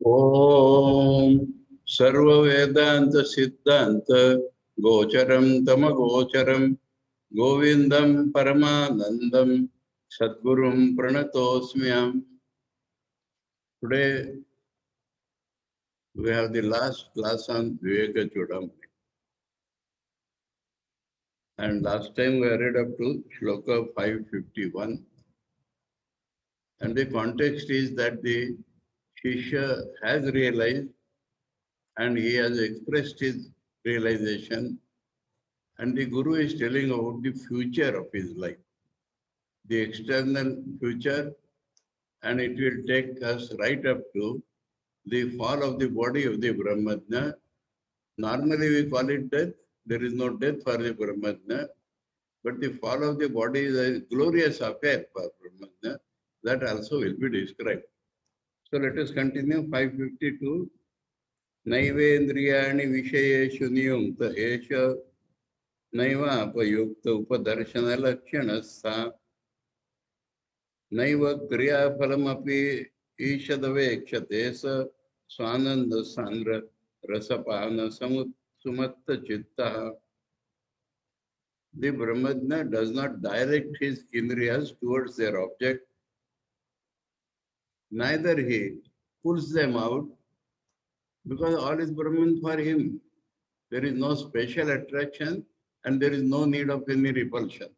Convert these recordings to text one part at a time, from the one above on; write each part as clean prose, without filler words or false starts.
ओम सर्व वेदांत सिद्धांत गोचरम तम गोचरम गोविंदम परमानंदम सद्गुरुं प्रणतोस्म्यहम्. Today we have the last class on Viveka Chudamani. And last time we read up to Shloka 551. And the context is that the Shishya has realized and he has expressed his realization, and the Guru is telling about the future of his life, the external future, and it will take us right up to the fall of the body of the Brahmajna. Normally we call it death. There is no death for the Brahmajna, but the fall of the body is a glorious affair for Brahmajna. That also will be described. So let us continue 552. Naivendriyani Vishayeshu Niyumta Esha Naivapayukta Upadarshana Lakshanasa Naiva Kriyaphalamapi Ishadavekshate Sa Swananda Sandra Rasapana Sumatta Chitta. The Brahmajna does not direct his indriyas towards their object, neither he pulls them out, because all is Brahman for him. There is no special attraction and there is no need of any repulsion,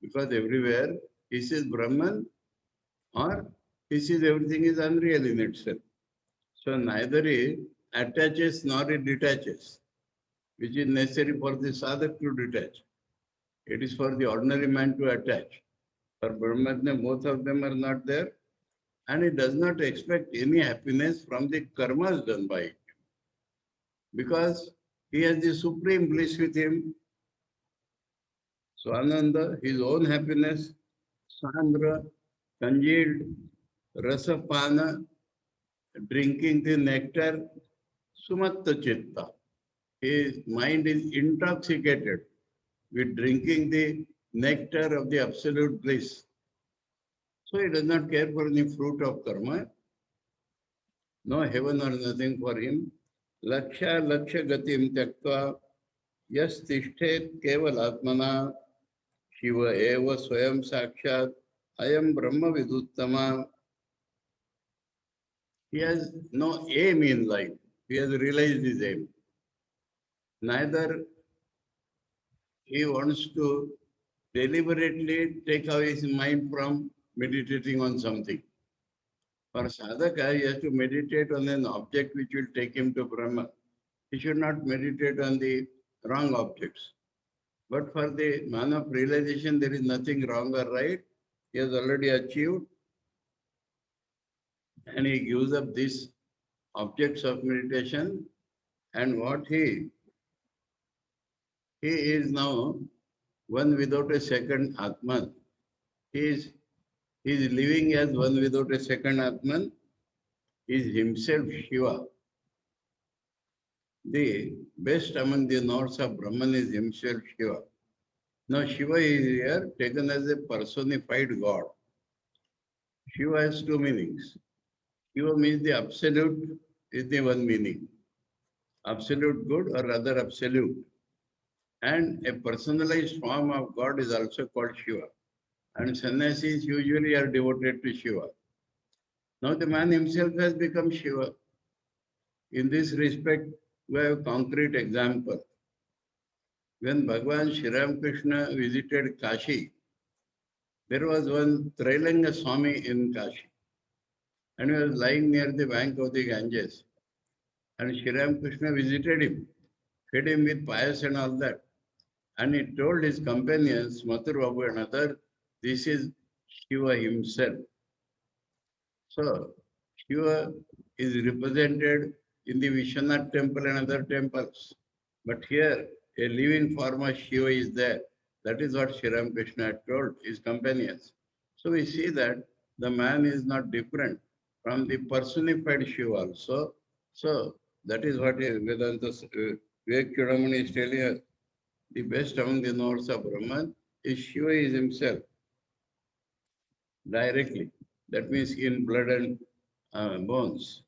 because everywhere he sees Brahman or he sees everything is unreal in itself. So neither he attaches nor he detaches, which is necessary for the sadhak to detach. It is for the ordinary man to attach. For Brahmajna, both of them are not there, and he does not expect any happiness from the karmas done by him, because he has the supreme bliss with him. Swananda, his own happiness, Sandra, congealed, Rasapana, drinking the nectar, Sumatta Chitta. His mind is intoxicated with drinking the nectar of the absolute bliss. So he does not care for any fruit of karma, no heaven or nothing for him. Laksha Laksha Gatim Tyaktva Yas Tishtet Kevalatmana Shiva Eva Swayam Sakshat Ayam Brahma Viduttama. He has no aim in life. He has realized his aim. Neither he wants to deliberately take away his mind from meditating on something. For sadhaka, he has to meditate on an object which will take him to Brahma. He should not meditate on the wrong objects. But for the man of realization, there is nothing wrong or right. He has already achieved, and he gives up these objects of meditation. And what he is now one without a second Atman. He is living as one without a second Atman. He is himself Shiva. The best among the nodes of Brahman is himself Shiva. Now Shiva is here taken as a personified God. Shiva has two meanings. Shiva means the absolute is the one meaning. Absolute good or rather absolute. And a personalized form of God is also called Shiva. And sannyasis usually are devoted to Shiva. Now the man himself has become Shiva. In this respect, we have concrete example. When Bhagavan Shri Krishna visited Kashi, there was one Trailanga Swami in Kashi, and he was lying near the bank of the Ganges. And Shri Krishna visited him, fed him with payas and all that. And he told his companions, Mathur Babu and others, this is Shiva himself. So, Shiva is represented in the Vishwanath temple and other temples. But here, a living form of Shiva is there. That is what Shri Krishna had told his companions. So we see that the man is not different from the personified Shiva also. So that is what Vedanta Vivek Chudamani is telling us. The best among the nodes of Brahman is Shiva is himself directly. That means in blood and bones.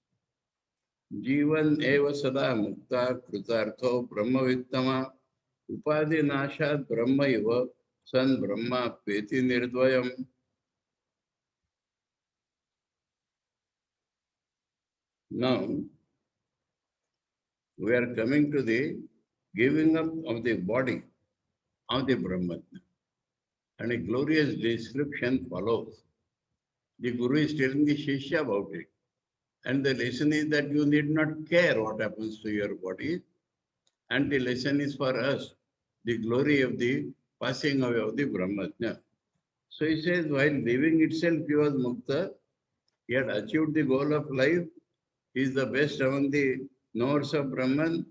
जीवन एव सदा मुक्ता कृतार्थो ब्रह्मवित्तमा उपाधि नाशात ब्रह्म इव सन ब्रह्माप्येति निर्द्वयम्. Now we are coming to the giving up of the body of the Brahman, and a glorious description follows. The Guru is telling the Shishya about it. And the lesson is that you need not care what happens to your body. And the lesson is for us, the glory of the passing away of the Brahmatma. So he says, while living itself, he was Mukta. He had achieved the goal of life. He is the best among the knowers of Brahman.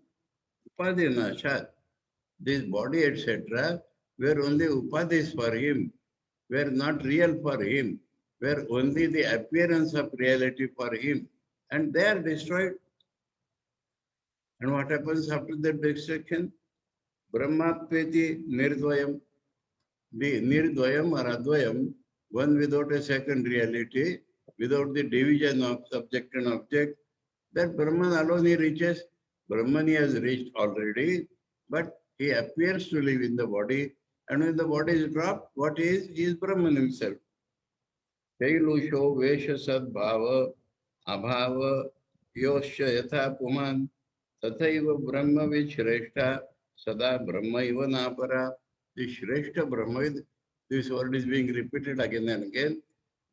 Upadhinashat. This body, etc., were only upadhis for him, were not real for him, were only the appearance of reality for him. And they are destroyed. And what happens after that destruction? Brahmapeti nirdvayam. The nirdvayam or advayam, one without a second reality, without the division of subject and object, that Brahman alone he reaches. Brahman he has reached already, but he appears to live in the body. And when the body is dropped, what is? He is Brahman himself. शैलुषो वेश सद्भाव अभाव योश्च यथा पुमान तथैव ब्रह्म विश्रेष्ठा सदा ब्रह्म इव नापरा. The Shrestha Brahma, this word is being repeated again and again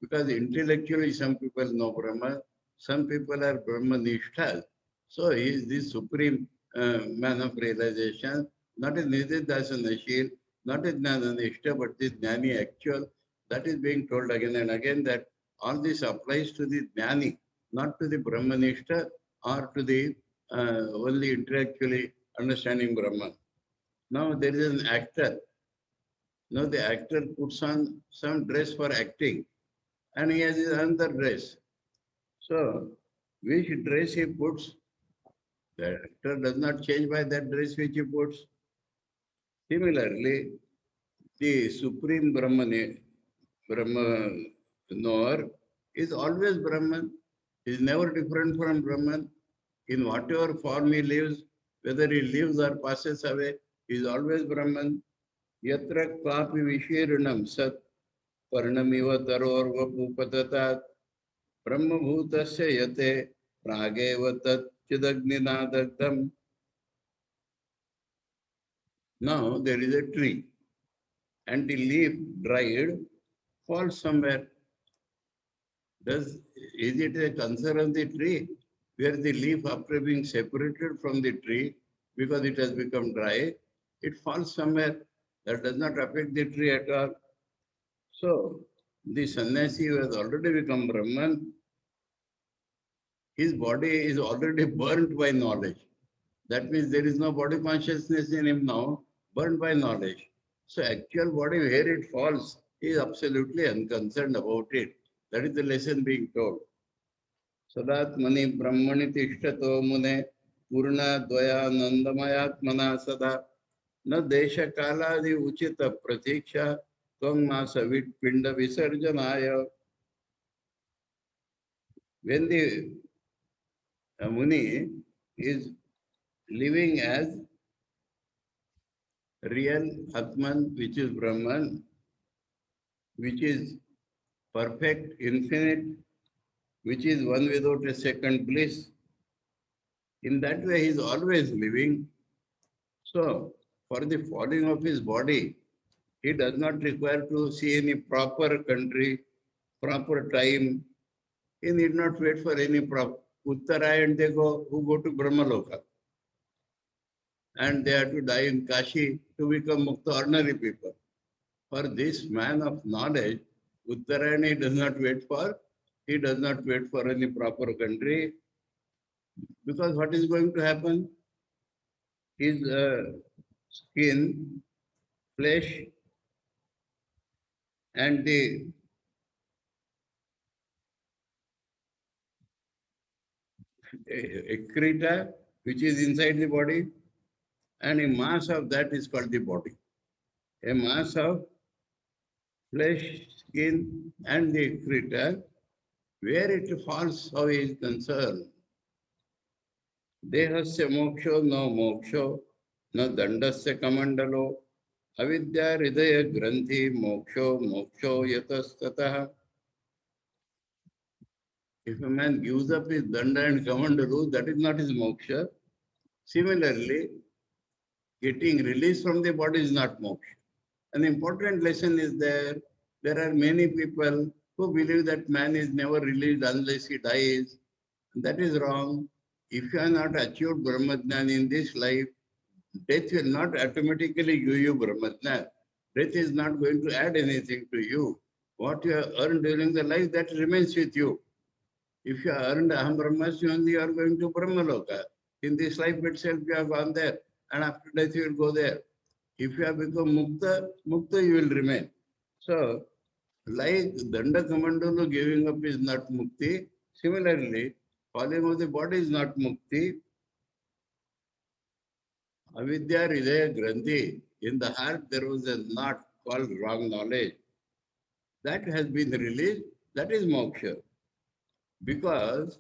because intellectually some people know Brahma, some people are Brahma Nishtha. So he is the supreme man of realization, not a Nididasa Nashir, not a Jnana Nishtha, but the Jnani actual. That is being told again and again that all this applies to the Jnani, not to the Brahmanishta or to the only intellectually understanding Brahman. Now there is an actor. Now the actor puts on some dress for acting and he has his another dress. So which dress he puts, the actor does not change by that dress which he puts. Similarly, the Supreme Brahman, Brahma knower is always Brahman. He is never different from Brahman. In whatever form he lives, whether he lives or passes away, he is always Brahman. Yatra kapi vishiranam sat parnamiva tarorvapupatat brahmabhutasya yate prageva tat chidagninadaktam. Now there is a tree and the leaf dried falls somewhere. Is it a concern of the tree where the leaf after being separated from the tree because it has become dry, it falls somewhere that does not affect the tree at all. So the sannyasi who has already become Brahman, his body is already burnt by knowledge. That means there is no body consciousness in him now, burnt by knowledge. So actual body where it falls, he is absolutely unconcerned about it. That is the lesson being told. सदात्मनि ब्रह्मणि तिष्ठतो मुने पूर्णद्वयानन्दमयात्मना सदा न देशकालादि उचित प्रतीक्षा त्वं मास पिंड विसर्जनाय. When the Muni is living as real Atman, which is Brahman, which is perfect, infinite, which is one without a second bliss, in that way he is always living. So, for the falling of his body, he does not require to see any proper country, proper time. He need not wait for any proper. Uttarayan they go, who go to Brahmaloka. And they have to die in Kashi to become Mukta, ordinary people. For this man of knowledge, Uttarayan does not wait for, he does not wait for any proper country. Because what is going to happen? His skin, flesh, and the excreta, which is inside the body, and a mass of that is called the body. A mass of flesh, skin, and the excreta, where it falls, how he is concerned. Dehasya moksho no moksho no dandasya kamandalo avidya hridaya granthi moksho moksho yatastatah. If a man gives up his danda and kamandalu, that is not his moksha. Similarly, getting released from the body is not moksha. An important lesson is there. There are many people who believe that man is never released unless he dies. That is wrong. If you are not achieved Brahmajnana in this life, death will not automatically give you Brahmajnana. Death is not going to add anything to you. What you have earned during the life, that remains with you. If you have earned Aham Brahmasmi, only you are going to Brahmaloka. In this life itself, you have gone there. And after death, you will go there. If you have become Mukta, Mukta you will remain. So, like Danda Kamandalu giving up is not Mukti. Similarly, falling of the body is not Mukti. Avidya Hridaya Granthi. In the heart, there was a knot called wrong knowledge. That has been released. That is moksha. Because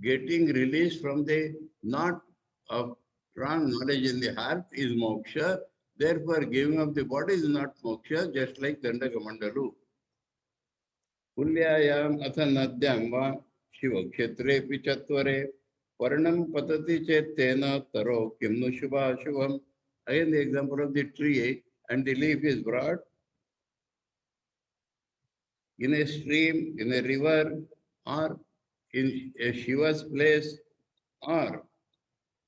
getting released from the knot of wrong knowledge in the heart is moksha. Therefore, giving up the body is not moksha, just like Danda Kamandalu. Kulyayam atha nadyam va shiva kshetre pichatvare paranam patati chetena taro kimnu shubha shubham. Again, the example of the tree and the leaf is brought in a stream, in a river, or in a Shiva's place, or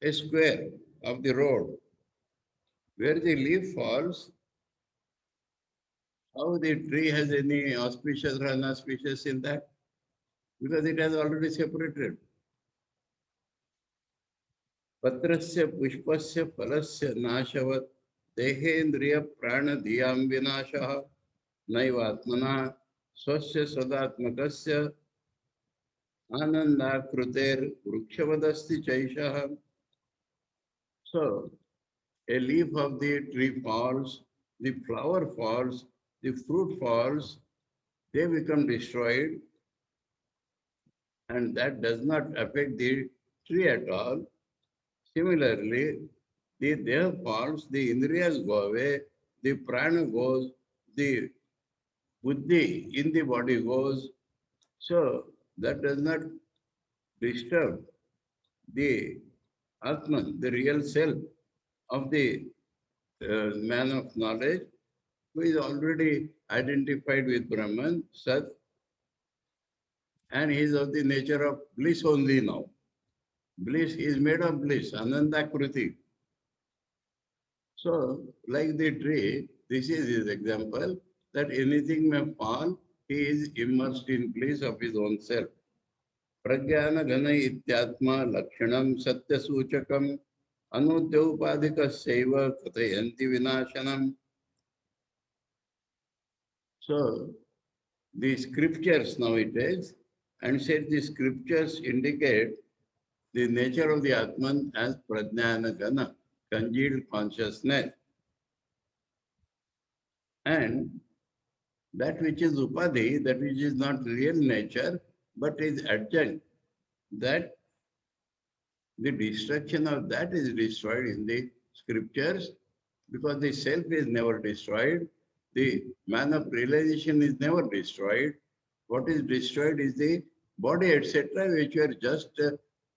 a square of the road. Where the leaf falls, how the tree has any auspicious or unauspicious in that? Because it has already separated. पत्रस्य पुष्पस्य फलस्य नाशवत् देहेन्द्रिय प्राणधियां विनाशः नैवात्मना स्वस्य सदात्मकस्य आनन्दाकृतेर् वृक्षवदस्ति चैषः. So, a leaf of the tree falls, the flower falls, the fruit falls, they become destroyed, and that does not affect the tree at all. Similarly, the deha falls, the indriyas go away, the prana goes, the buddhi in the body goes. So that does not disturb the Atman, the real self of the man of knowledge, who is already identified with Brahman, Sat, and he is of the nature of bliss only now. Bliss is made of bliss, Ananda Kruti. So, like the tree, this is his example that anything may fall, he is immersed in bliss of his own self. Pragyana Ghana Ityatma Lakshanam Satya Suchakam Anudyopadika Seva Katayanti Vinashanam. So, the scriptures now it is, and said the scriptures indicate the nature of the Atman as Prajnana Ghana, congealed consciousness. And that which is upadhi, that which is not real nature, but is adjunct, that the destruction of that is destroyed in the scriptures because the self is never destroyed. The man of realization is never destroyed. What is destroyed is the body, etc., which are just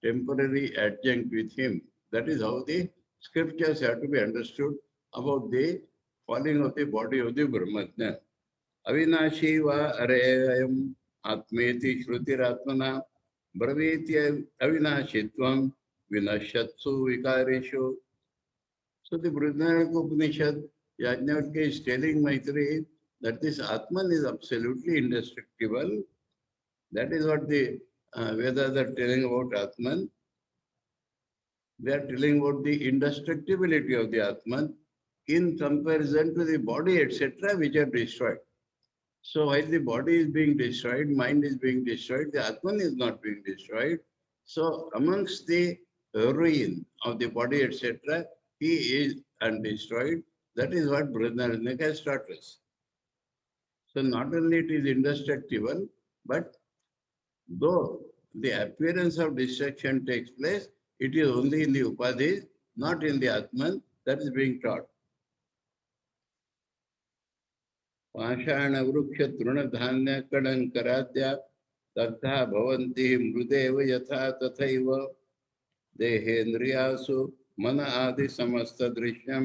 temporary adjunct with him. That is how the scriptures have to be understood about the falling of the body of the Brahmatma. Avinashi va areyam atmeti shrutiratmana brahviti avinashitvam vinashatsu vikareshu. So the Brihadaranyaka Upanishad, Yajnavalkya is telling Maitreyi that this Atman is absolutely indestructible. That is what the Vedas are telling about Atman. They are telling about the indestructibility of the Atman in comparison to the body, etc., which are destroyed. So while the body is being destroyed, mind is being destroyed, the Atman is not being destroyed. So amongst the ruin of the body, etc., he is undestroyed. That is what Brihadaranyaka has taught us. So not only it is indestructible, but though the appearance of destruction takes place, it is only in the upadhis, not in the Atman, that is being taught. पाषाण वृक्ष तृण धान्य कड़ंकराद्या दग्धा भवन्ति मृदेव यथा तथैव देहेन्द्रियासु मन आदि समस्त Drishyam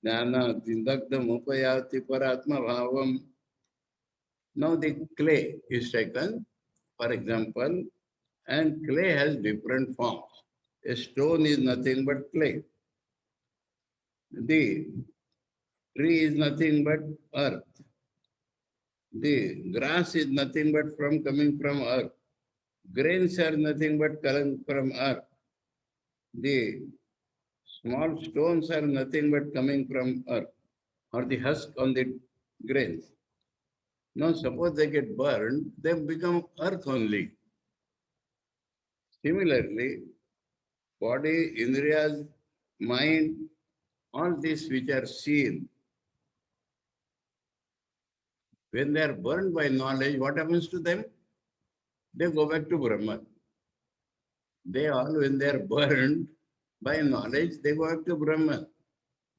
ज्ञानादिदग्धमुपयाति परात्म भावम. Now the clay is taken, for example, and clay has different forms. A stone is nothing but clay. The tree is nothing but earth. The grass is nothing but coming from earth. Grains are nothing but coming from earth. The small stones are nothing but coming from earth, or the husk on the grains. Now suppose they get burned, they become earth only. Similarly, body, indriyas, mind, all these which are seen, when they are burned by knowledge, what happens to them? They go back to Brahman. They all, when they are burned by knowledge, they go back to Brahman.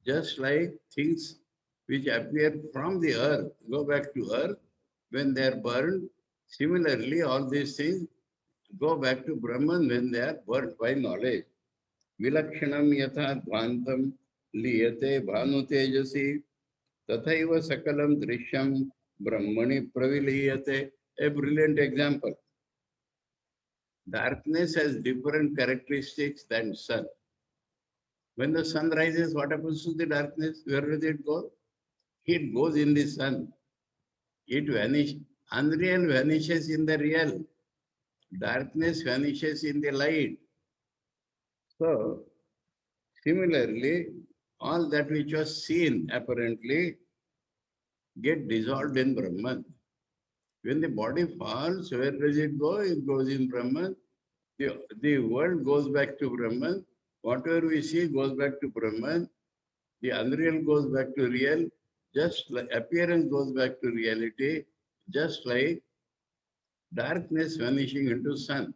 Just like things which appear from the earth go back to earth, when they are burned, similarly, all these things go back to Brahman when they are burned by knowledge. Vilakshanam yatha dvantam liyate bhanu tejasi tathaiva sakalam drishyam brahmani praviliyate. A brilliant example. Darkness has different characteristics than sun. When the sun rises, what happens to the darkness? Where does it go? It goes in the sun. It vanishes. Unreal vanishes in the real. Darkness vanishes in the light. So, similarly, all that which was seen apparently get dissolved in Brahman. When the body falls, where does it go? It goes in Brahman. The world goes back to Brahman. Whatever we see goes back to Brahman. The unreal goes back to real. Just like appearance goes back to reality. Just like darkness vanishing into sun.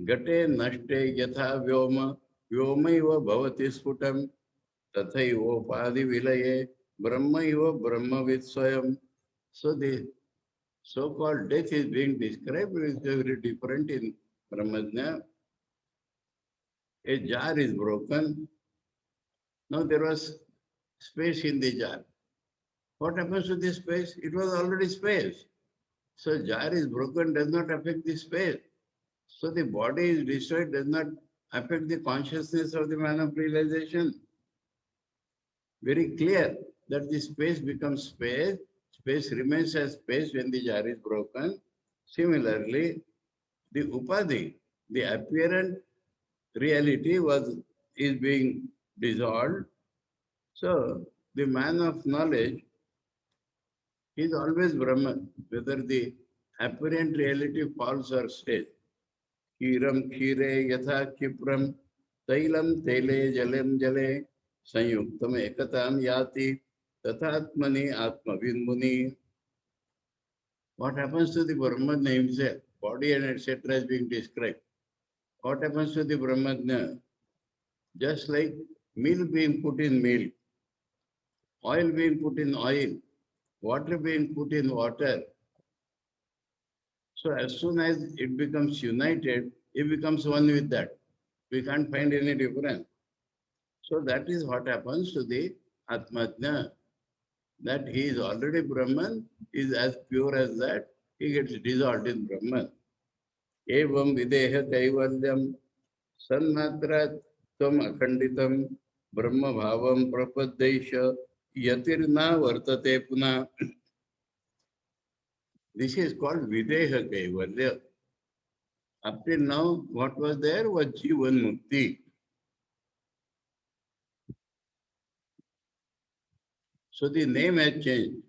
Gate nashte yatha vyoma vyomaiva bhavati sputam tathaivopadhi vilaye brahmaiva brahmavid swayam. So the so-called death is being described is very different in Brahmajna. A jar is broken. Now there was space in the jar. What happens to this space? It was already space. So jar is broken does not affect the space. So the body is destroyed does not affect the consciousness of the man of realization. Very clear that the space becomes space. Space remains as space when the jar is broken. Similarly, the upadhi, the apparent reality is being dissolved. So the man of knowledge is always Brahman, whether the apparent reality falls or stays. Kiram kire yatha kipram tailam tele jalem jale sanyuktam ekatam yati tathatmani atmavinmuni. What happens to the Brahman himself? Body and etc. is being described. What happens to the Brahmajna? Just like milk being put in milk, oil being put in oil, water being put in water. So as soon as it becomes united, it becomes one with that. We can't find any difference. So that is what happens to the Atmajna. That he is already Brahman, is as pure as that, he gets dissolved in Brahman. Evam videha kaivalyam sannatra tvam akhanditam brahma bhavam prapadesha yatirna vartate puna. This is called videha kaivalya. Up till now, what was there was Jivan Mukti. So the name has changed.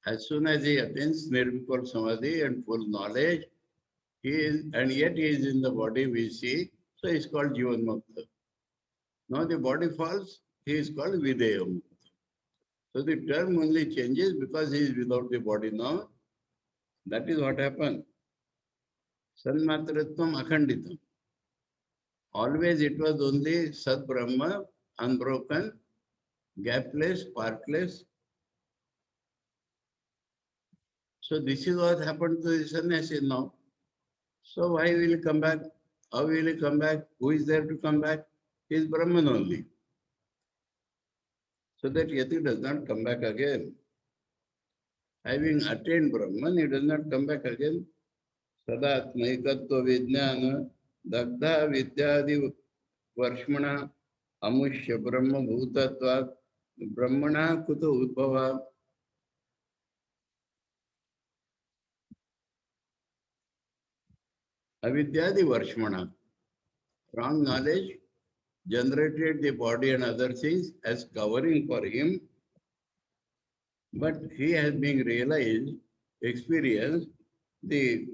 As soon as he attains Nirvikal Samadhi and full knowledge, he is, and yet he is in the body we see, so he is called Jivan Mukta. Now the body falls, he is called Videha Mukta. So the term only changes because he is without the body now. That is what happened. Sanmatratvam akhanditam. Always it was only Sat Brahma, unbroken, gapless, partless. So this is what happened to the sannyasi now. So why will he come back? How will he come back? Who is there to come back? He is Brahman only. So that Yati does not come back again. Having attained Brahman, he does not come back again. Sadatmaikatva vijnana dagdha vidyadi varshmana amushya brahma bhutatvat brahmana kuta udbhava. Avidyadi varshmana. Wrong knowledge generated the body and other things as covering for him, but he has been realized, experienced the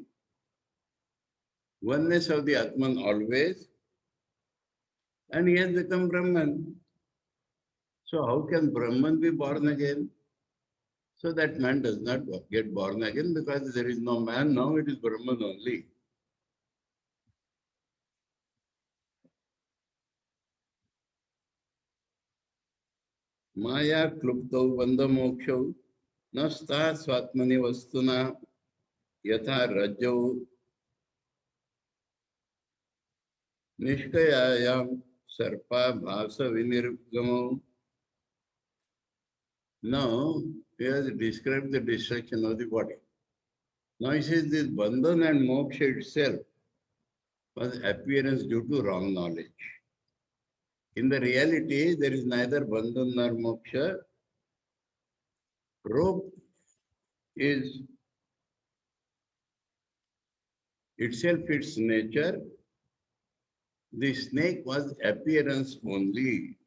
oneness of the Atman always, and he has become Brahman. So how can Brahman be born again? So that man does not get born again because there is no man now, it is Brahman only. Maya kluptau bandhamokshau nasta swatmani vastuna yatha rajau nishkayayam sarpa bhasa vinirgamau. Now, he has described the destruction of the body. Now he says this bandhan and moksha itself was appearance due to wrong knowledge. In the reality, there is neither bandhan nor moksha. Rope is itself its nature. The snake was appearance only.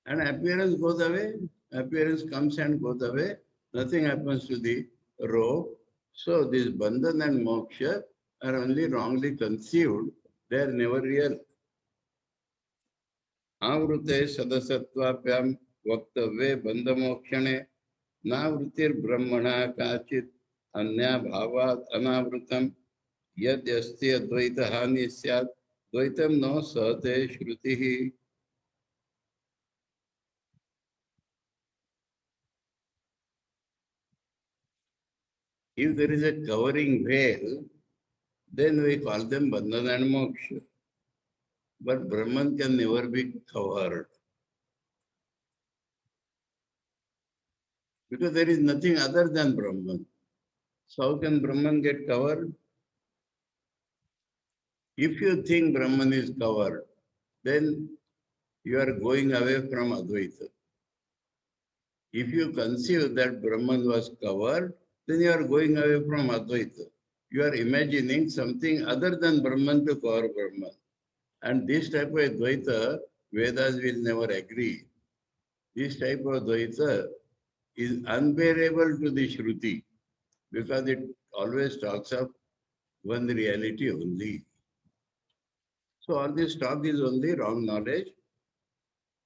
And appearance goes away. Appearance comes and goes away. Nothing happens to the rope. So this bandhan and moksha are only wrongly conceived. They are never real. Avrute sadasattvabhyam vaktavye bandhamokshane navrutir brahmana kachit anya bhavat anavrutam yad yasti advaita hani syat dvaitam no sahate shrutihi. If there is a covering veil, then we call them bandhana and moksha. But Brahman can never be covered. Because there is nothing other than Brahman. So how can Brahman get covered? If you think Brahman is covered, then you are going away from Advaita. If you conceive that Brahman was covered, then you are going away from Advaita. You are imagining something other than Brahman to cover Brahman. And this type of Advaita, Vedas will never agree. This type of Advaita is unbearable to the Shruti because it always talks of one reality only. So all this talk is only wrong knowledge.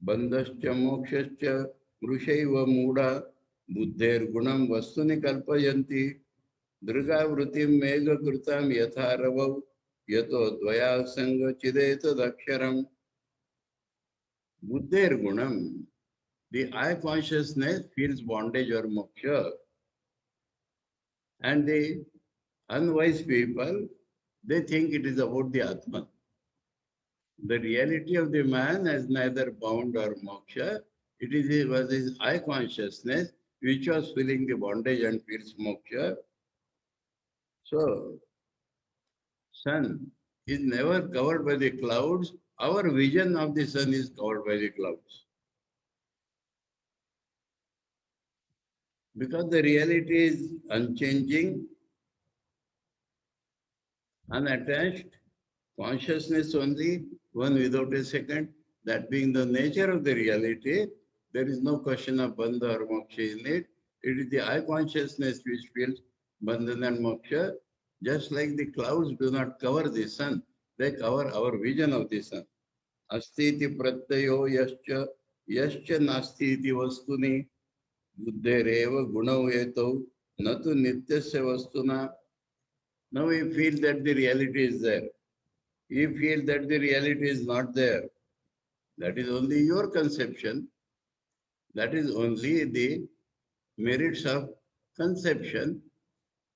Bandhascha mokshascha mrushaiva muda buddher gunam vastuni kalpayanti drigavrutim mega krutam yatharavav yato dvaya sanga chideta daksharam. Buddher gunam, the I consciousness feels bondage or moksha. And the unwise people, they think it is about the Atman. The reality of the man is neither bound or moksha. It was his I consciousness which was feeling the bondage and feels moksha. So, sun is never covered by the clouds. Our vision of the sun is covered by the clouds. Because the reality is unchanging, unattached, consciousness only, one without a second, that being the nature of the reality, there is no question of bandha or moksha in it. It is the I consciousness which feels bandhana and moksha, just like the clouds do not cover the sun, they cover our vision of the sun. Astiti pratyayo yascha nastiti vastuni buddhereva gunav eto natu nityasya vastuna. Now we feel that the reality is there. You feel that the reality is not there. That is only your conception. That is only the merits of conception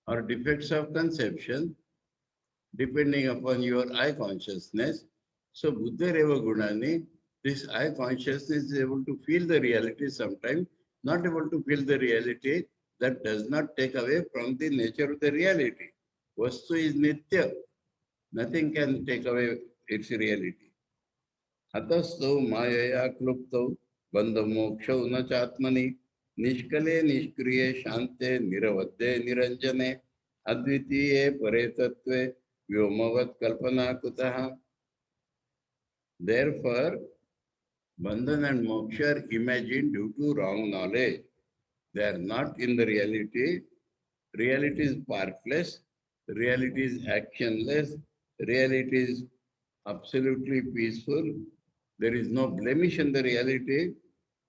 or defects of conception, depending upon your eye consciousness. So Buddha Reva Gunani, this eye consciousness is able to feel the reality sometimes, not able to feel the reality. That does not take away from the nature of the reality. Vastu is nitya. Nothing can take away its reality. अतस्तौ मायया क्लुप्तौ बंधमोक्षौ न चात्मनि निष्कले निष्क्रिये शांते निरवध्ये निरंजने अद्वितीये परे तत्वे व्योमवत् कल्पना कुतः. Therefore, bandhan and moksha are imagined due to wrong knowledge. They are not in the reality. Reality is partless. Reality is actionless. Reality is absolutely peaceful. There is no blemish in the reality.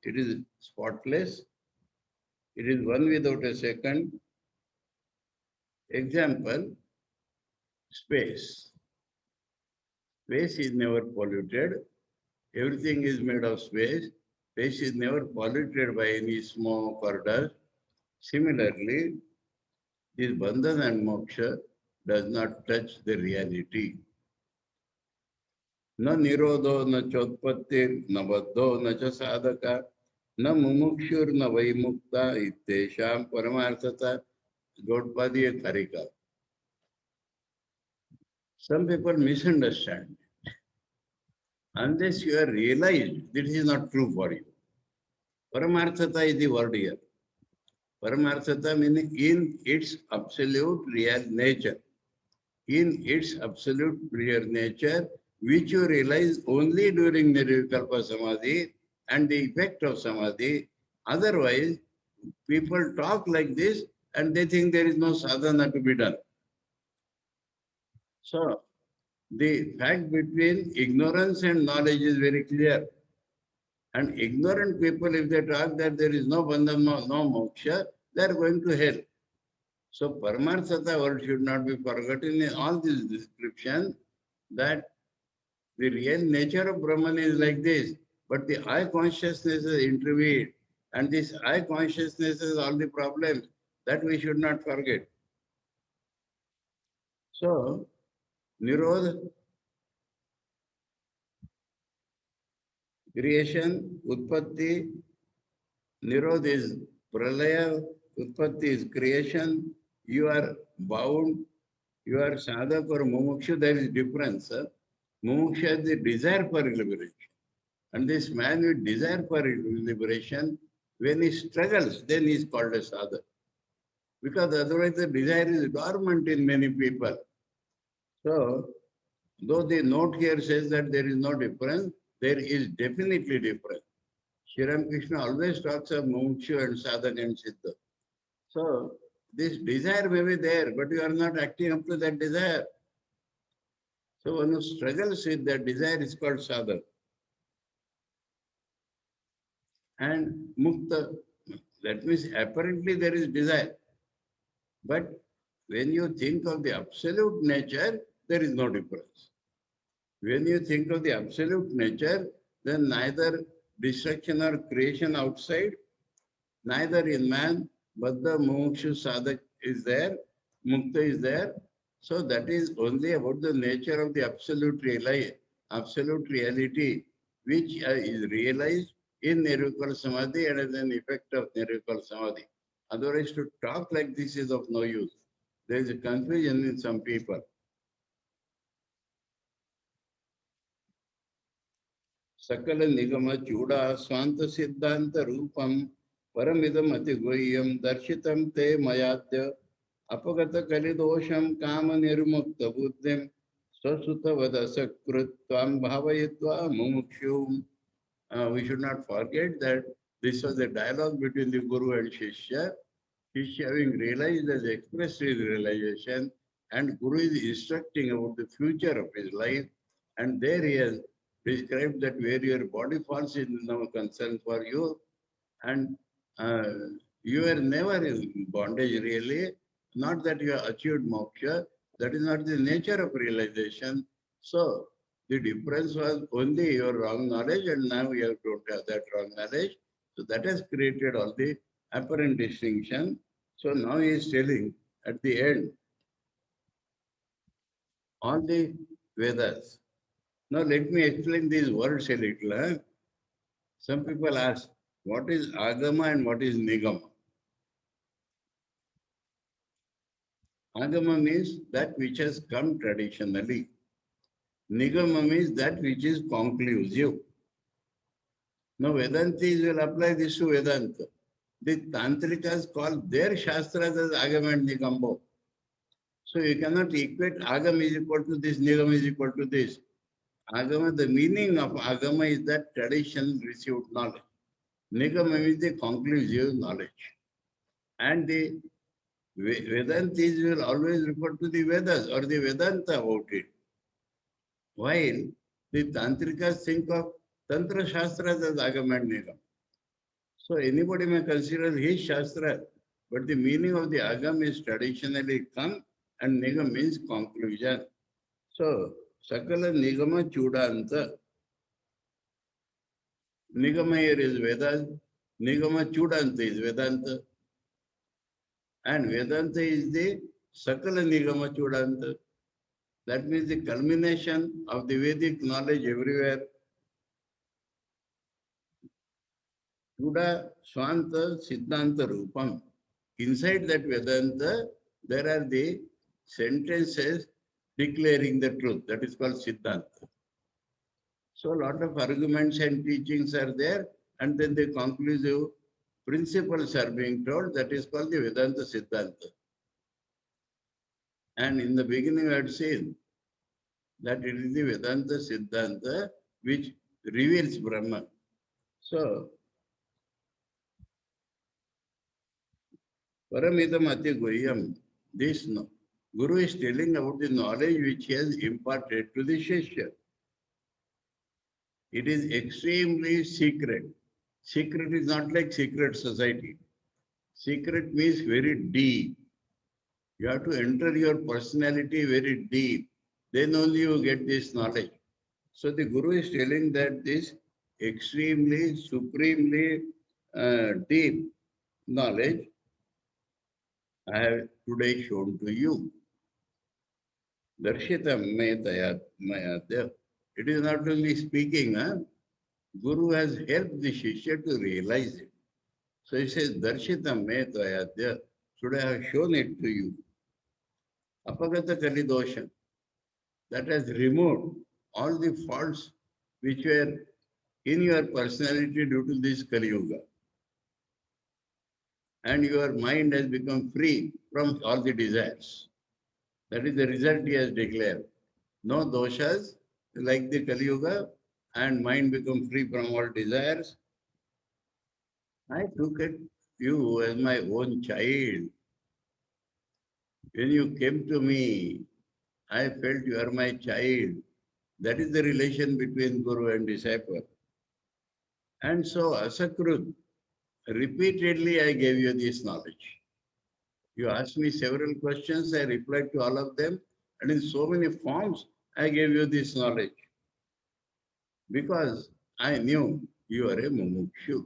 It is spotless. It is one without a second. Example, space. Space is never polluted. Everything is made of space. Space is never polluted by any smoke or dust. Similarly, this bandhan and moksha does not touch the reality. न निरोधो न चोत्पत्तिर न बद्धो न च साधक न मुमुक्षुर न वैमुक्ता इत्येषां परमार्थता. Gaudpadiya Karika. Some people misunderstand. Unless you are realized, this is not true for you. Paramarthata is the word here. Paramarthata means in its absolute real nature. In its absolute real nature, which you realize only during Nirvikalpa Samadhi and the effect of Samadhi. Otherwise, people talk like this and they think there is no sadhana to be done. So, the fact between ignorance and knowledge is very clear. And ignorant people, if they talk that there is no bandham, no moksha, they are going to hell. So Paramarthata word should not be forgotten in all these descriptions, that the real nature of Brahman is like this, but the I consciousness is intervened. And this I consciousness is all the problems that we should not forget. So, Nirodha, creation, Utpatti, Nirodha is Pralaya, Utpatti is creation, you are bound, you are sadhak or mumukshu, there is difference. Mumuksha is the desire for liberation. And this man with desire for liberation, when he struggles, then he is called a sadhak. Because otherwise the desire is dormant in many people. So, though the note here says that there is no difference, there is definitely difference. Sri Krishna always talks of Mumukshu and Sadhak and Siddha. So, this desire may be there, but you are not acting up to that desire. So, one who struggles with that desire is called Sadhak. And Mukta, that means apparently there is desire. But when you think of the absolute nature, there is no difference. When you think of the absolute nature, then neither destruction or creation outside, neither in man, but the Mukshu Sadhak is there, Mukta is there. So that is only about the nature of the absolute reality, which is realized in Nirvikala Samadhi and as an effect of Nirvikala Samadhi. Otherwise, to talk like this is of no use. There is a confusion in some people. सकल निगम चूड़ा स्वांत सिद्धांत रूपम परमिदम अति गुह्यम दर्शितम ते मयाद्य अपगत कलिदोषम काम निर्मुक्त बुद्धिम स्वसुत वदसकृत त्वां भावयित्वा मुमुक्षुम. We should not forget that this was a dialogue between the Guru and Shishya. Shishya having realized has expressed his realization, and Guru is instructing about the future of his life, and there he has described that where your body falls is no concern for you, and uh, you are never in bondage really, not that you have achieved moksha. That is not the nature of realization. So the difference was only your wrong knowledge, and now you don't have that wrong knowledge. So that has created all the apparent distinction. So now he is telling at the end all the Vedas. Now let me explain these words a little. Some people ask, what is Agama and what is Nigama? Agama means that which has come traditionally. Nigama means that which is conclusive. Now Vedantis will apply this to Vedanta. The Tantrikas call their Shastras as Agama and Nigambo. So you cannot equate Agama is equal to this, Nigama is equal to this. Agama, the meaning of Agama is that tradition received knowledge. Nigama means the conclusive knowledge. And the Vedantis will always refer to the Vedas or the Vedanta about it. While the Tantrikas think of Tantra Shastras as Agama and Nigama. So anybody may consider his Shastra, but the meaning of the Agam is traditionally come and Nigam means conclusion. So Sakala Nigama Chudanta. Nigama here is Vedas, Nigama Chudanta is Vedanta. And Vedanta is the Sakala Nigama Chudanta. That means the culmination of the Vedic knowledge everywhere. Chuda Swanta Siddhanta Rupam. Inside that Vedanta, there are the sentences declaring the truth. That is called Siddhanta. So a lot of arguments and teachings are there, and then the conclusive principles are being told. That is called the Vedanta Siddhanta. And in the beginning, I had seen that it is the Vedanta Siddhanta which reveals Brahman. So, Paramidam Ati Guhyam, this Guru is telling about the knowledge which he has imparted to the Shishya. It is extremely secret. Secret is not like secret society. Secret means very deep. You have to enter your personality very deep. Then only you get this knowledge. So the Guru is telling that this extremely, supremely deep knowledge I have today shown to you. Darshitam me mayadya. It is not only speaking, Guru has helped the Shishya to realize it. So he says, Darshitam me tayadya. Should I have shown it to you? Apagata kalidosha. That has removed all the faults which were in your personality due to this Kali Yuga. And your mind has become free from all the desires. That is the result he has declared. No doshas like the Kali Yuga, and mind become free from all desires. I took it you as my own child. When you came to me, I felt you are my child. That is the relation between Guru and disciple. And so, Asakrut, repeatedly I gave you this knowledge. You asked me several questions, I replied to all of them, and in so many forms, I gave you this knowledge. Because I knew you are a mumukshu.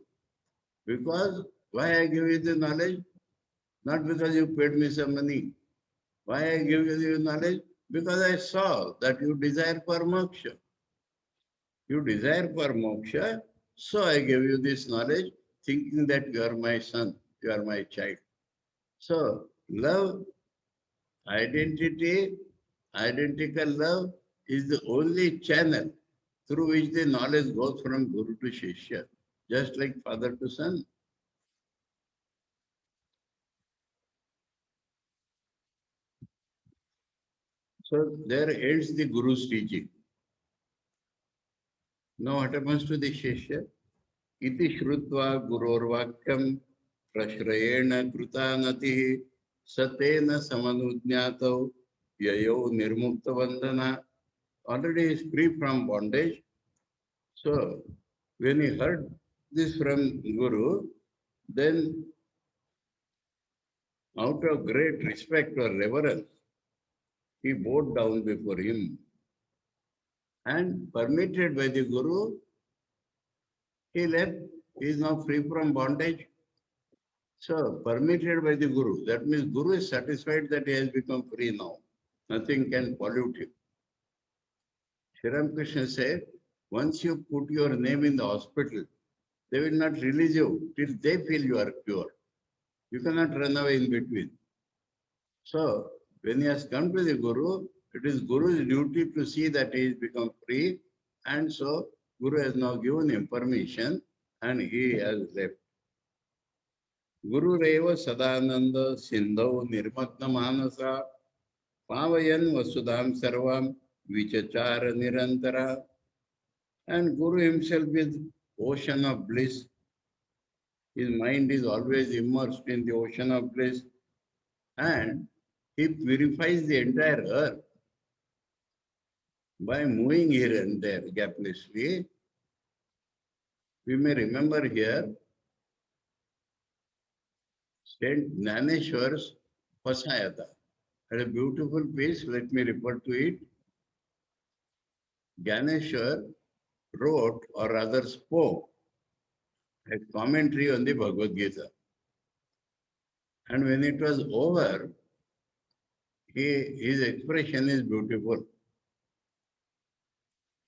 Because why I give you the knowledge? Not because you paid me some money. Why I give you the knowledge? Because I saw that you desire for moksha. You desire for moksha, so I gave you this knowledge, thinking that you are my son, you are my child. So, love, identity, identical love is the only channel through which the knowledge goes from Guru to Shishya, just like father to son. So, there ends the Guru's teaching. Now, what happens to the Shishya? Iti Shrutva Gurorvakyam Prashrayena Krutanati Satena Samanujnyatau Yayo Nirmukta Vandana. Already is free from bondage. So, when he heard this from Guru, then out of great respect or reverence, he bowed down before him and permitted by the Guru, he left. He is now free from bondage. So, permitted by the Guru. That means Guru is satisfied that he has become free now. Nothing can pollute him. Sri Ramakrishna said, once you put your name in the hospital, they will not release you till they feel you are cured. You cannot run away in between. So, when he has come to the Guru, it is Guru's duty to see that he has become free. And so, Guru has now given him permission and he has left. Guru Reva Sadananda Sindhu Nirmatna Manasa Pavayan Vasudham Sarvam Vichachara Nirantara. And Guru himself is ocean of bliss. His mind is always immersed in the ocean of bliss. And he purifies the entire earth by moving here and there gaplessly. We may remember here Saint Gnaneshwar's Pasayata. Had a beautiful piece, let me refer to it. Gyaneshwar wrote, or rather spoke, a commentary on the Bhagavad Gita. And when it was over, his expression is beautiful.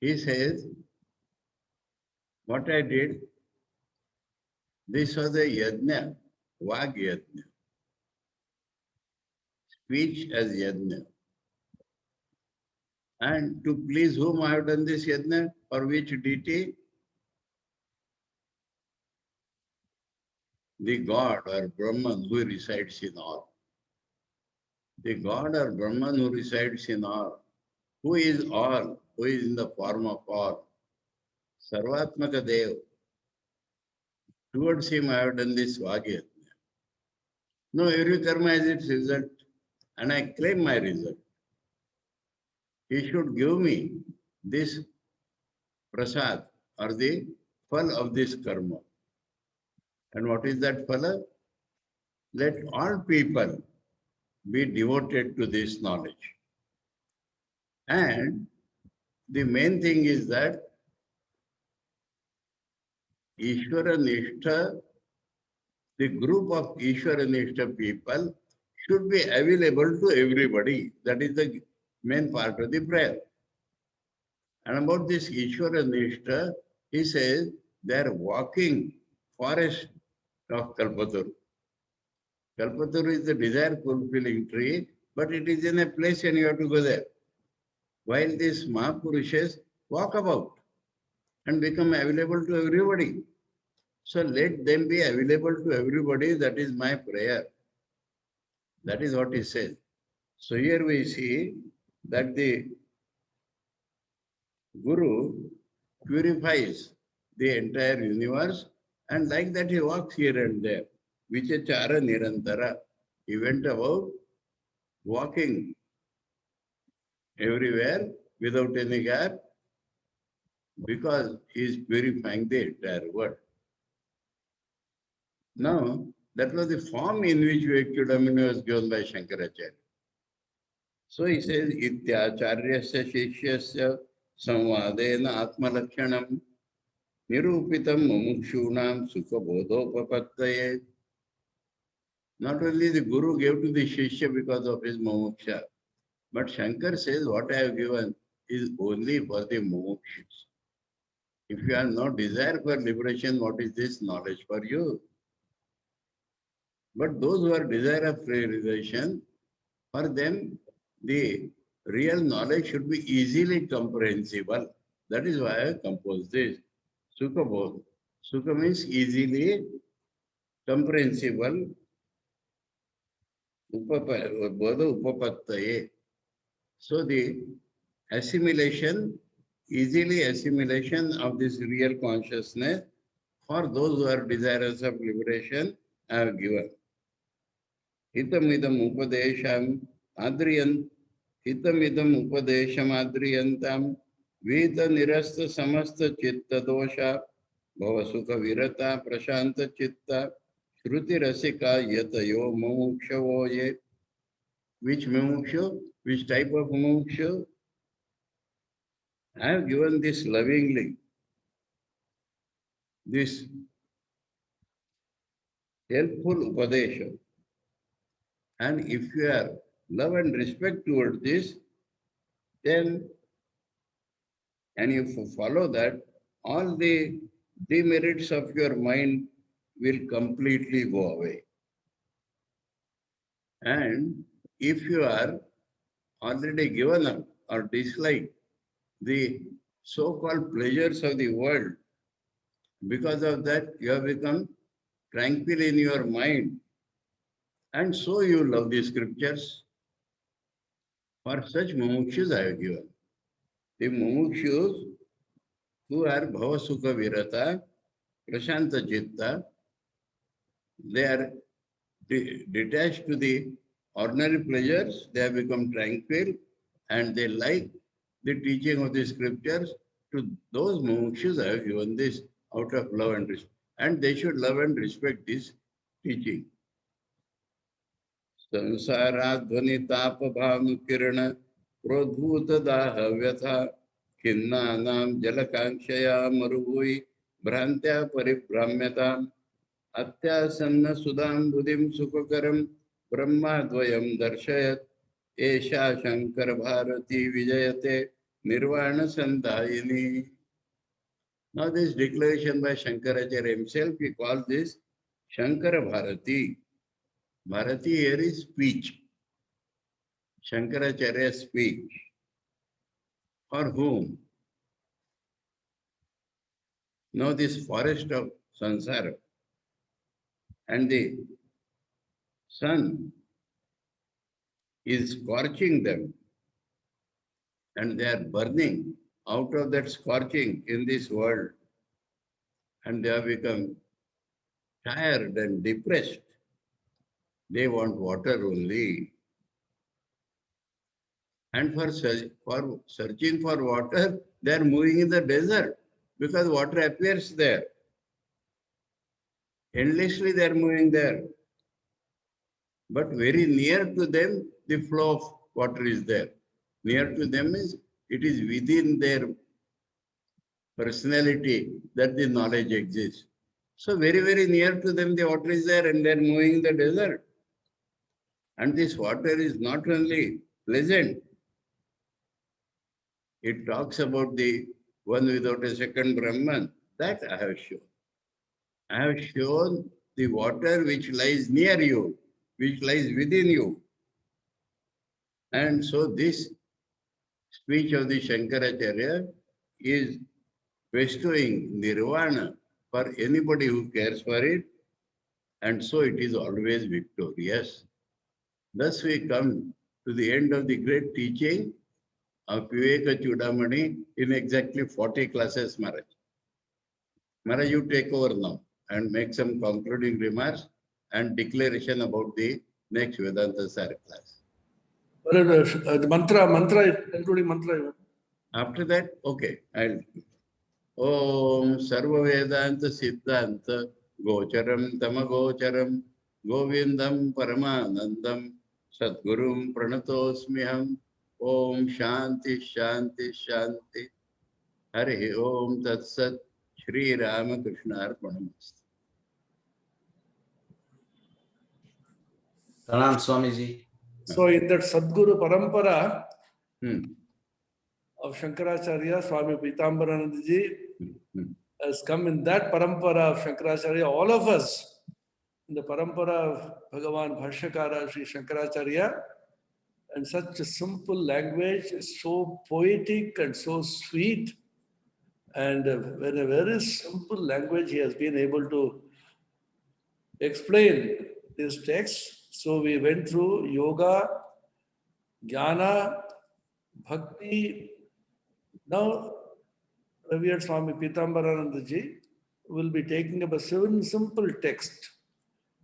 He says, what I did, this was a yajna, vag yajna, speech as yajna. And to please whom I have done this yajna, or which deity? The God or Brahman who resides in all. The God or Brahman who resides in all. Who is all? Who is in the form of all? Sarvatmaka Dev. Towards him I have done this Vagya. No, every karma has its result, and I claim my result. He should give me this prasad or the phal of this karma. And what is that phala? Let all people be devoted to this knowledge. And the main thing is that Ishvara Nishtha, the group of Ishvara Nishtha people should be available to everybody. That is the main part of the prayer. And about this Ishvara Nishtha, he says they are walking forest of Kalpataru. Kalpataru is the desire fulfilling tree, but it is in a place and you have to go there. While these Mahapurushas walk about and become available to everybody. So let them be available to everybody. That is my prayer. That is what he says. So here we see that the Guru purifies the entire universe, and like that he walks here and there. Vichachara Nirantara. He went about walking everywhere without any gap because he is purifying the entire world. Now, that was the form in which Vyakhyudamini was given by Shankaracharya. So he says, Ityacharyasya Shishyasya Samvadena Atmalakshanam Nirupitam Mumukshunam Sukha Bodhopapattaye. Not only the Guru gave to the Shishya because of his Mumuksha, but Shankar says, what I have given is only for the Mumukshus. If you have no desire for liberation, what is this knowledge for you? But those who are desire of realization, for them, the real knowledge should be easily comprehensible. That is why I composed this. Sukha Bodh. Sukha means easily comprehensible. Bodha Upapattaye. So the assimilation, easily assimilation of this real consciousness for those who are desirous of liberation are given. Hitamidam upadesham adriyant, hitamidam upadesham adriyantam, vita nirasta samasta chitta dosha, bhavasukha virata prashanta chitta, shruti rasika yatayo mumukshavo ye. Which mumukshu? Which type of mumukshu? I have given this lovingly, this helpful upadesha. And if you have love and respect towards this, then, and if you follow that, all the demerits of your mind will completely go away. And if you are already given up or dislike the so-called pleasures of the world, because of that you have become tranquil in your mind, and so you love the scriptures. For such mumukshus I have given. The mumukshus who are bhavasukha virata, prashanta chitta, they are detached to the ordinary pleasures, they have become tranquil and they like the teaching of the scriptures. To those mumukshus I have given this out of love and respect. And they should love and respect this teaching. संसाराध्वनिताप भानुकिरण प्रोद्भूत दाह व्यथा खिन्नानां जलकांक्षया मरुभुवि भ्रांत्या परिभ्राम्यताम् अत्यासन्न सुधाम्बुधिं सुखकरं ब्रह्माद्वयं दर्शयत् एषा शंकर भारती विजयते निर्वाण संदायिनी. Now this declaration by Shankaracharya himself, he calls this Shankara Bharati. Bharati here is speech. Shankaracharya's speech. For whom? Now this forest of Sansara and the sun is scorching them and they are burning out of that scorching in this world, and they have become tired and depressed. They want water only. And for searching for water, they are moving in the desert because water appears there. Endlessly they are moving there. But very near to them, the flow of water is there. Near to them is, it is within their personality that the knowledge exists. So very, very near to them, the water is there and they are moving in the desert. And this water is not only pleasant, it talks about the one without a second Brahman. That I have shown. I have shown the water which lies near you, which lies within you. And so this speech of the Shankaracharya is bestowing nirvana for anybody who cares for it, and so it is always victorious. Thus we come to the end of the great teaching of Viveka Chudamani in exactly 40 classes, Maharaj. Maharaj, you take over now and make some concluding remarks and declaration about the next Vedanta Sar class. The mantra, including mantra. After that, okay, I'll. Om Sarva Vedanta Siddhanta Gocharam Tamagocharam Govindam Paramanandam Sadgurum Pranatosmiham. Om Shanti Shanti Shanti. Hari Om Tat Sat. Shri Ramakrishna Arpanamastu. Pranam Swamiji. So in that Sadguru Parampara of Shankaracharya, Swami Pitambaranandaji has come in that Parampara of Shankaracharya, all of us, in the Parampara of Bhagavan Bhashyakara Sri Shankaracharya, and such a simple language, so poetic and so sweet, and in a very simple language he has been able to explain this text. So we went through yoga, jnana, bhakti. Now Revered Swami Pitambaranandaji will be taking up a simple text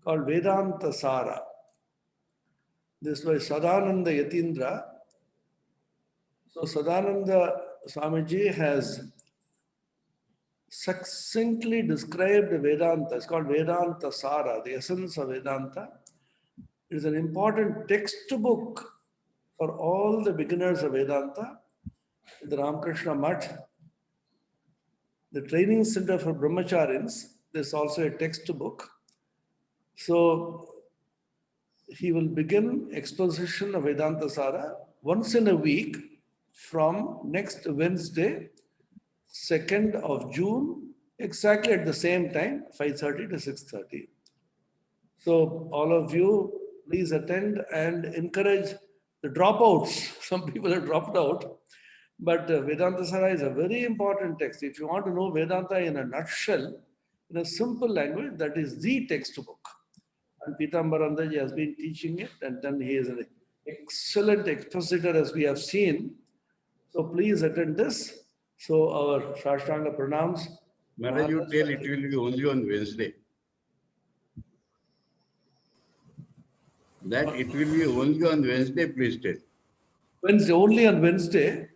called Vedanta Sara. This by Sadananda Yatindra. So Sadananda Swamiji has succinctly described Vedanta. It's called Vedanta Sara, the essence of Vedanta. It is an important textbook for all the beginners of Vedanta. The Ramakrishna Mutt, the training center for brahmacharis, there's also a textbook. So he will begin exposition of Vedanta Sara once in a week from next Wednesday, 2nd of June, exactly at the same time, 5:30 to 6:30. So all of you, please attend and encourage the dropouts. Some people have dropped out, but Vedanta Sara is a very important text. If you want to know Vedanta in a nutshell, in a simple language, that is the textbook. And Pitambarandaji has been teaching it, and then he is an excellent expositor, as we have seen. So please attend this. So our Shashtanga pranams. Maharaj, you tell it will be only on Wednesday. That it will be only on Wednesday, please tell. Wednesday, only on Wednesday,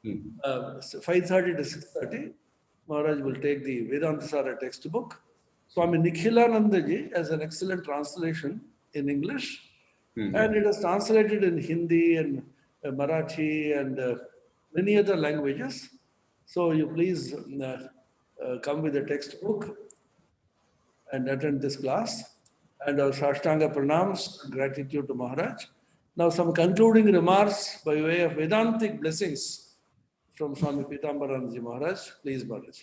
5:30 to 6:30, Maharaj will take the Vedanta Sara textbook. Swami Nikhilanandaji has an excellent translation in English, and it is translated in Hindi and Marathi and many other languages. So you please come with the textbook and attend this class. And our Shashtanga pranams, gratitude to Maharaj. Now some concluding remarks by way of Vedantic blessings from Swami Pitambarandaji Maharaj. Please, Maharaj.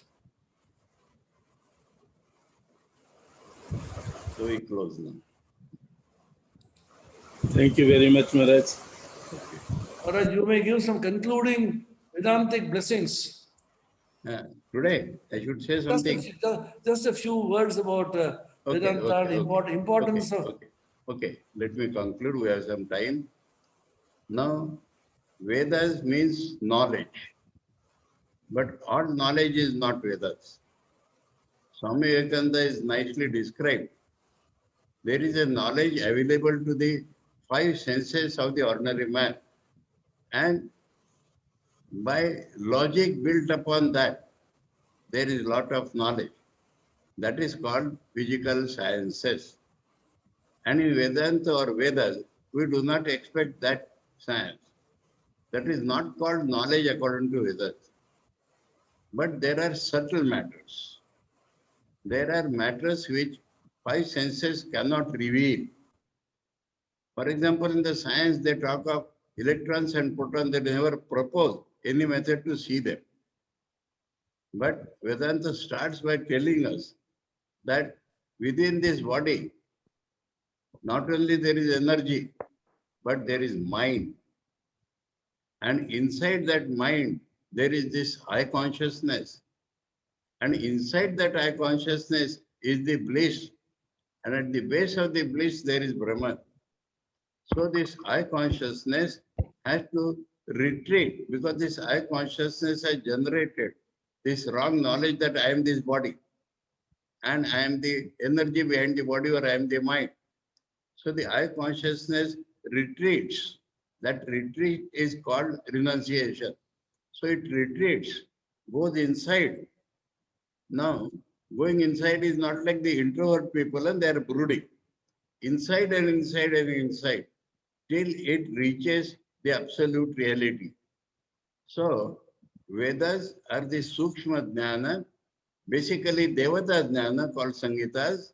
So we close now. Thank you very much, Maharaj. Maharaj, you may give some concluding Vedantic blessings. Today, I should say something. Just a few words about Vedanta, importance of... Okay, let me conclude. We have some time. Now, Vedas means knowledge. But all knowledge is not Vedas. Swami Vivekananda is nicely described. There is a knowledge available to the 5 senses of the ordinary man. And by logic built upon that, there is a lot of knowledge. That is called physical sciences. And in Vedanta or Vedas, we do not expect that science. That is not called knowledge according to Vedas. But there are subtle matters. There are matters which 5 senses cannot reveal. For example, in the science, they talk of electrons and protons. They never propose any method to see them. But Vedanta starts by telling us that within this body, not only there is energy, but there is mind. And inside that mind, there is this I consciousness. And inside that I consciousness is the bliss. And at the base of the bliss, there is Brahman. So this I consciousness has to retreat, because this I consciousness has generated this wrong knowledge that I am this body. And I am the energy behind the body, or I am the mind. So the I consciousness retreats. That retreat is called renunciation. So it retreats, goes inside. Now, going inside is not like the introvert people, and they are brooding. Inside and inside and inside, till it reaches the absolute reality. So, Vedas are the Sukshma Jnana, basically Devata Jnana called Sangitas.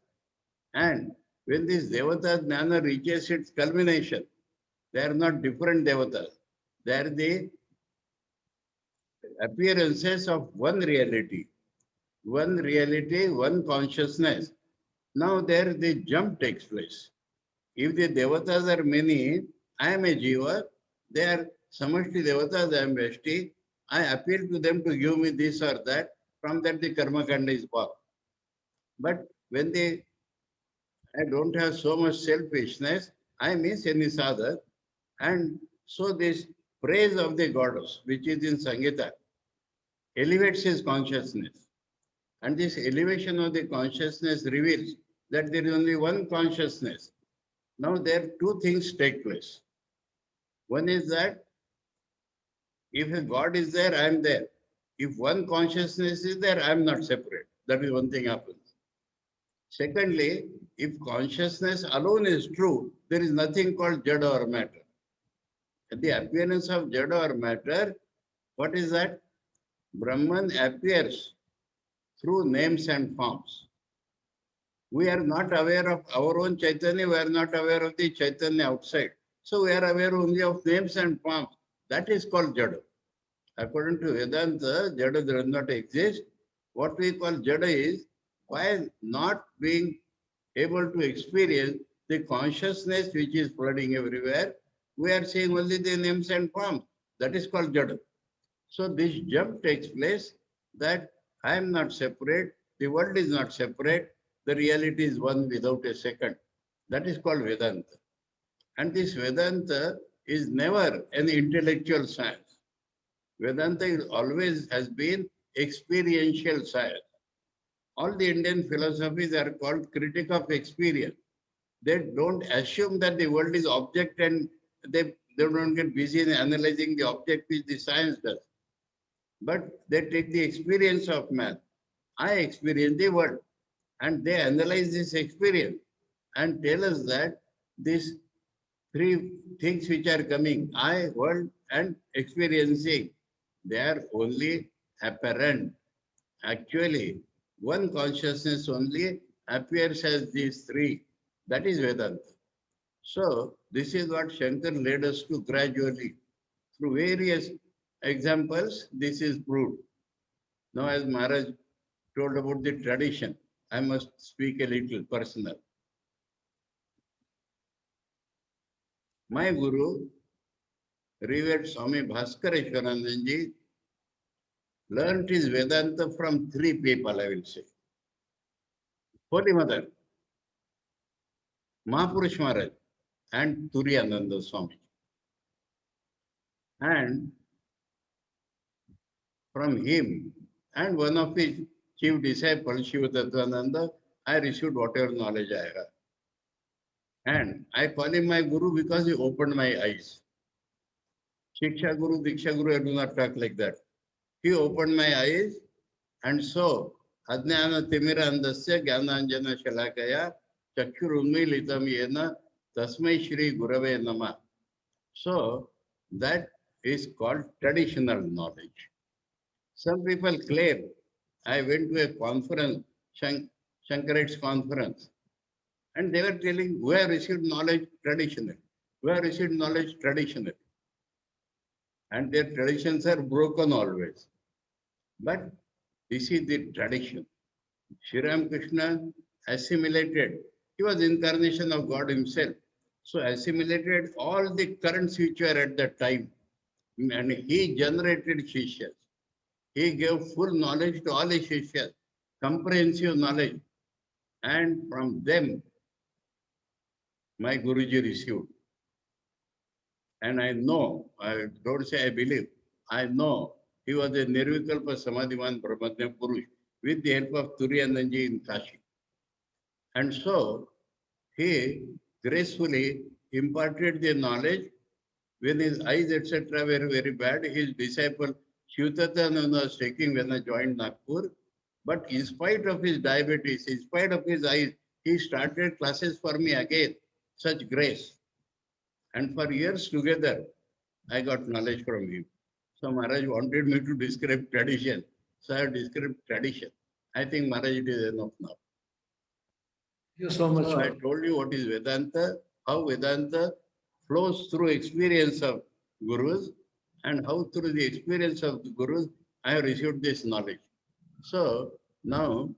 And when this Devata Jnana reaches its culmination, they are not different Devatas. They are the appearances of one reality. One reality, one consciousness. Now there the jump takes place. If the Devatas are many, I am a Jiva, they are Samashti Devatas, I am Vyashti, I appeal to them to give me this or that, from that the Karma Kanda is born. But when I don't have so much selfishness, I miss any sadhak, and so this praise of the goddess, which is in Sangita, elevates his consciousness. And this elevation of the consciousness reveals that there is only one consciousness. Now there 2 things take place. One is that if a God is there, I am there. If one consciousness is there, I am not separate. That is one thing happens. Secondly, if consciousness alone is true, there is nothing called jada or matter. The appearance of jada or matter, what is that? Brahman appears through names and forms. We are not aware of our own Chaitanya, we are not aware of the Chaitanya outside. So we are aware only of names and forms. That is called jada. According to Vedanta, jada does not exist. What we call jada is, by not being able to experience the consciousness which is flooding everywhere, we are seeing only the names and forms. That is called jada. So this jump takes place that I am not separate, the world is not separate, the reality is one without a second. That is called Vedanta. And this Vedanta is never an intellectual science. Vedanta is always has been experiential science. All the Indian philosophies are called critic of experience. They don't assume that the world is object and they don't get busy in analyzing the object which the science does. But they take the experience of man. I experience the world. And they analyze this experience and tell us that these three things which are coming, I, world, and experiencing, they are only apparent. Actually, one consciousness only appears as these three. That is Vedanta. So, this is what Shankar led us to gradually. Through various examples, this is proved. Now, as Maharaj told about the tradition, I must speak a little personal. My Guru, revered Swami Bhaskareshwaranandaji, learned his Vedanta from three people, I will say. Holy Mother, Mahapurush Maharaj, and Turiyananda Swami. And from him and one of his chief disciples, Shiva Tattvananda, I received whatever knowledge I have. And I call him my Guru because he opened my eyes. Shiksha Guru, Diksha Guru, I do not talk like that. He opened my eyes, and so Adnyana Timira Andasya Gyananjana Shalakaya Chakshurunmilitam Yena Tasmai Shri Gurave Nama. So that is called traditional knowledge. Some people claim, I went to a conference, Shankaret's conference, and they were telling, we have received knowledge traditionally. We have received knowledge traditionally. And their traditions are broken always. But this is the tradition. Sri Krishna assimilated. He was incarnation of God himself. So assimilated all the currents which were at that time. And he generated Shishyas. He gave full knowledge to all his Shishyas, comprehensive knowledge. And from them, my Guruji received. And I know, I don't say I believe, I know he was a Nirvikalpa Samadhiman Brahmajna Purush with the help of Turiyanandaji in Kashi. And so he gracefully imparted the knowledge when his eyes, etc., were very bad. His disciple Shivatatananda was taking when I joined Nagpur. But in spite of his diabetes, in spite of his eyes, he started classes for me again. Such grace. And for years together, I got knowledge from him. So Maharaj wanted me to describe tradition. So I have described tradition. I think Maharaj, it is enough now. Thank you so much. So I told you what is Vedanta, how Vedanta flows through experience of Gurus, and how through the experience of the Gurus, I have received this knowledge. So now,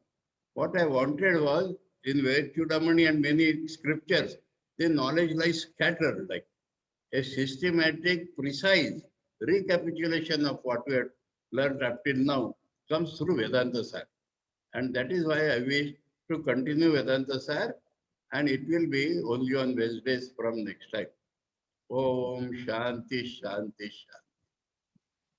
what I wanted was, in Vedchudamani and many scriptures, the knowledge lies scattered, like a systematic, precise recapitulation of what we have learned up till now comes through Vedanta Sar. And that is why I wish to continue Vedanta Sar, and it will be only on Wednesdays from next time. Om Shanti Shanti Shanti.